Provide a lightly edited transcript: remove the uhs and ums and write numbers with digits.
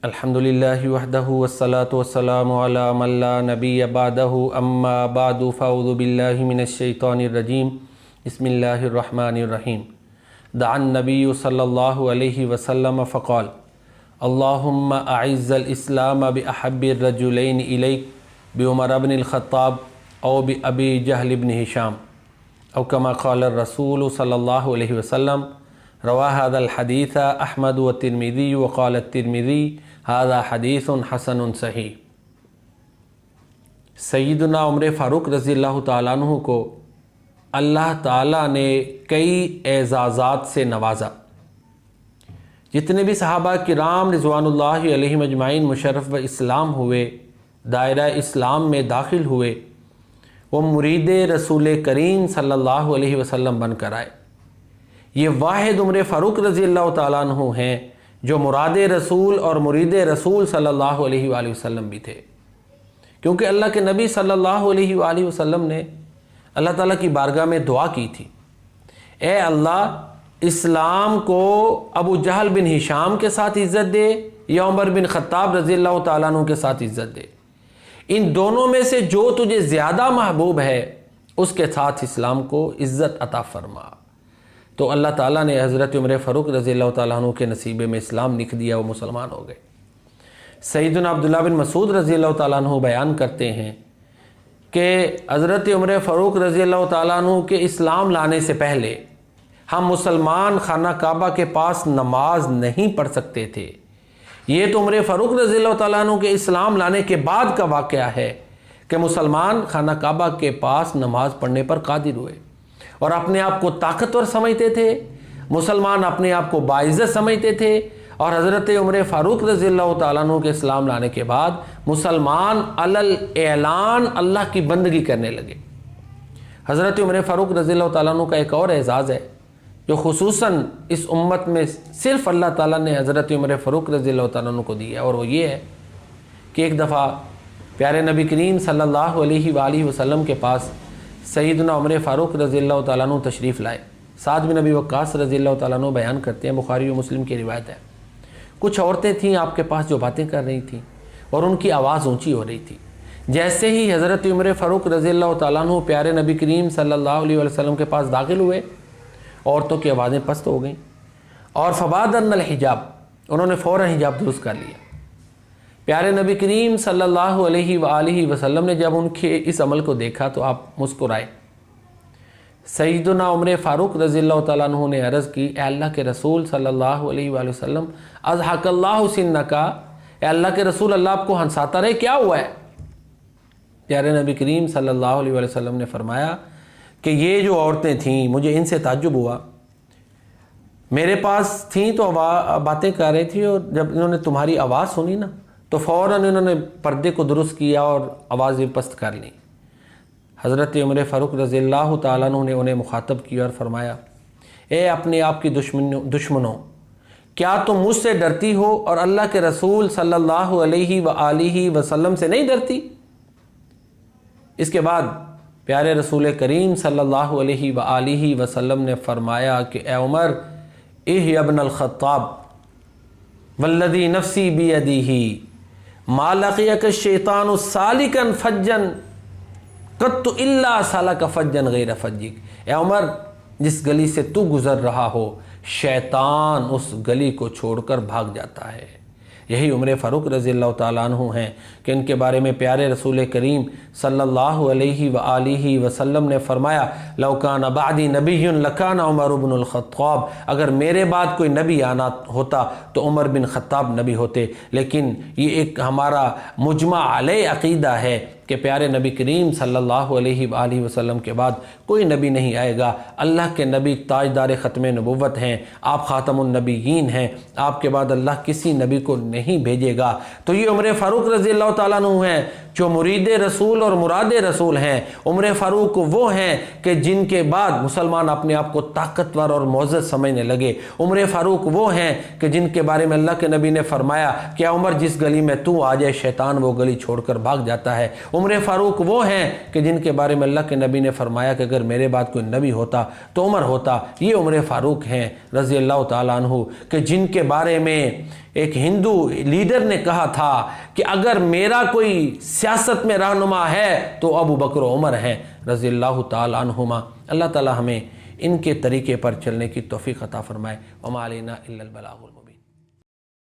अल्हम्दुलिल्लाहि वहदहु वस्सलातु वस्सलामु अला मन ला नबिय्य बअदहु अम्मा बअदु फ़अऊज़ु बिल्लाहि मिनश शैतानिर रजीम बिस्मिल्लाहिर रहमानिर रहीम। दअन नबिय्यु सल्लल्लाहु अलैहि वसल्लम फ़क़ाल अल्लाहुम्मा अइज़्ज़ल इस्लाम बि अहब्बिर रजुलैन इलैक बि उमर इब्निल ख़त्ताब औ बि अबी जहल इब्न हिशाम औ कमा क़ाल रसूल सल्लल्लाहु अलैहि वसल्लम। रवा हाज़ल हदीस अहमद व तिरमिज़ी व क़ाल तिरमिज़ी हाज़ा हदीसुन हसनुन सही। सय्यदना उमर फ़ारूक रज़ियल्लाहु ताला अन्हु को अल्लाह ताला ने कई एज़ाज़ात से नवाजा। जितने भी सहाबा किराम रिज़वानुल्लाहि अलैहिम अजमाइन मुशर्रफ़ व इस्लाम हुए, दायरा इस्लाम में दाखिल हुए, वो मुरीद रसूल करीम सल्लल्लाहु अलैहि वसल्लम बनकर आए। ये वाहिद उमर फ़ारूक रज़ियल्लाहु ताला अन्हु हैं जो मुराद रसूल और मुरीद रसूल सल्लल्लाहु अलैहि वसल्लम भी थे, क्योंकि अल्लाह के नबी सल्लल्लाहु अलैहि वसल्लम ने अल्लाह ताला की बारगाह में दुआ की थी, ए अल्लाह इस्लाम को अबू जहल बिन हिशाम के साथ इज़्ज़त दे या उमर बिन ख़त्ताब रज़ियल्लाहु ताला अन्हु के साथ इज़्ज़त दे। इन दोनों में से जो तुझे ज़्यादा महबूब है उसके साथ इस्लाम को इज़्ज़त अता फरमा। तो अल्लाह ताला ने हज़रत उमर फ़ारूक रज़ियल्लाहु ताला अन्हु के नसीबे में इस्लाम लिख दिया, वो मुसलमान हो गए। सैयदना अब्दुल्लाह बिन मसूद रज़ियल्लाहु ताला अन्हु बयान करते हैं कि हज़रत उमर फ़ारूक रज़ियल्लाहु ताला अन्हु के इस्लाम लाने से पहले हम मुसलमान खाना काबा के पास नमाज नहीं पढ़ सकते थे। ये तो उमर फ़ारूक रज़ियल्लाहु ताला अन्हु के इस्लाम लाने के बाद का वाक़या है कि मुसलमान खाना काबा के पास नमाज पढ़ने पर कादिर हुए और अपने आप को ताकतवर समझते थे। मुसलमान अपने आप को बाइज़्ज़त समझते थे और हज़रत उमर फ़ारूक रज़ियल्लाहु ताला अन्हु के इस्लाम लाने के बाद मुसलमान अलल ऐलान अल्लाह की बंदगी करने लगे। हज़रत उमर फ़ारूक रज़ियल्लाहु ताला अन्हु का एक और एज़ाज़ है जो खुसूसन इस उम्मत में सिर्फ़ अल्लाह ताला ने हज़रत उमर फ़ारूक रज़ियल्लाहु ताला अन्हु को दिया, और वो ये है कि एक दफ़ा प्यारे नबी करीम सल्लल्लाहु अलैहि वसल्लम के पास सय्यदना उमर फ़ारूक रज़ियल्लाहु ताला अन्हु तशरीफ़ लाए। साद बिन अबी वक्कास रज़ियल्लाहु ताला अन्हु बयान करते हैं, बुखारी और मुस्लिम की रिवायत है, कुछ औरतें थीं आपके पास जो बातें कर रही थीं और उनकी आवाज़ ऊंची हो रही थी। जैसे ही हज़रत उमर फ़ारूक रज़ियल्लाहु ताला अन्हु प्यारे नबी करीम सल्लल्लाहु अलैहि वसल्लम के पास दाखिल हुए, औरतों की आवाज़ें पस्त हो गईं और फ़बादरनल हिजाब, उन्होंने फ़ौरन हिजाब दुरुस्त कर लिया। प्यारे नबी करीम सल्लल्लाहु अलैहि वसल्लम ने जब उनके इस अमल को देखा तो आप मुस्कुराए। सय्यदना उमर फ़ारूक रज़ियल्लाहु ताला अन्हु ने अर्ज़ की, ए अल्लाह के रसूल सल्लल्लाहु अलैहि वसल्लम, अज़हकल्लाहु सिन्नका, ए अल्लाह के रसूल अल्लाह आपको हंसाता रहे, क्या हुआ है? प्यारे नबी करीम सल्लल्लाहु अलैहि वसल्लम ने फरमाया कि ये जो औरतें थीं मुझे इनसे ताज्जुब हुआ, मेरे पास थीं तो बातें कर रही थी और जब इन्होंने तुम्हारी आवाज़ सुनी ना तो फ़ौरन इन्होंने पर्दे को दुरुस्त किया और आवाज़ें पस्त कर ली। हज़रत उमर फ़ारूक रज़ियल्लाहु ताला अन्हु ने उन्हें मुखातब किया और फरमाया, ए अपने आप की दुश्मनों, क्या तुम मुझसे डरती हो और अल्लाह के रसूल सल्लल्लाहु अलैहि वसल्लम से नहीं डरती? इसके बाद प्यारे रसूल करीम सल्लल्लाहु अलैहि वसल्लम ने फरमाया कि ए उमर, इह इब्नुल ख़त्ताब वल्लज़ी नफ़्सी बियदिही मा लक़ियक शैतानु सालिकन फज्जन क़त्तु इल्ला सालक फज्जन गैर फज्जिक। ए उमर, जिस गली से तू गुज़र रहा हो शैतान उस गली को छोड़कर भाग जाता है। यही उमर फ़ारूक रज़ियल्लाहु ताला अन्हु हैं कि इनके बारे में प्यारे रसूल करीम सल्लल्लाहु अलैहि वसल्लम ने फरमाया, लौ कान बादी नबियुन लकाना उमर इब्नुल ख़त्ताब, अगर मेरे बाद कोई नबी आना होता तो उमर बिन ख़त्ताब नबी होते। लेकिन ये एक हमारा मुजमा अलैह अक़ीदा है कि प्यारे नबी करीम सल्लल्लाहु अलैहि वसल्लम के बाद कोई नबी नहीं आएगा। अल्लाह के नबी ताजदार ख़त्म नबुव्वत हैं, आप ख़ातमुन नबीयीन हैं, आपके बाद अल्लाह किसी नबी को नहीं भेजेगा। तो ये उमर फ़ारूक रज़ियल्लाहु ताला अन्हु हैं جو مرید رسول اور مراد رسول ہیں، عمر فاروق وہ ہیں کہ جن کے بعد مسلمان اپنے آپ کو طاقتور اور معزز سمجھنے لگے۔ عمر فاروق وہ ہیں کہ جن کے بارے میں اللہ کے نبی نے فرمایا کہ عمر جس گلی میں تو آ جائے شیطان وہ گلی چھوڑ کر بھاگ جاتا ہے۔ عمر فاروق وہ ہیں کہ جن کے بارے میں اللہ کے نبی نے فرمایا کہ اگر میرے بعد کوئی نبی ہوتا تو عمر ہوتا۔ یہ عمر فاروق ہیں رضی اللہ تعالیٰ عنہ کہ جن کے بارے میں ایک ہندو لیڈر نے کہا تھا کہ اگر میرا کوئی سیاست میں رہنما ہے تو ابو بکر و عمر ہیں رضی اللہ تعالیٰ عنہما۔ اللہ تعالیٰ ہمیں ان کے طریقے پر چلنے کی توفیق عطا فرمائے۔ وما علینا الا البلاغ المبین۔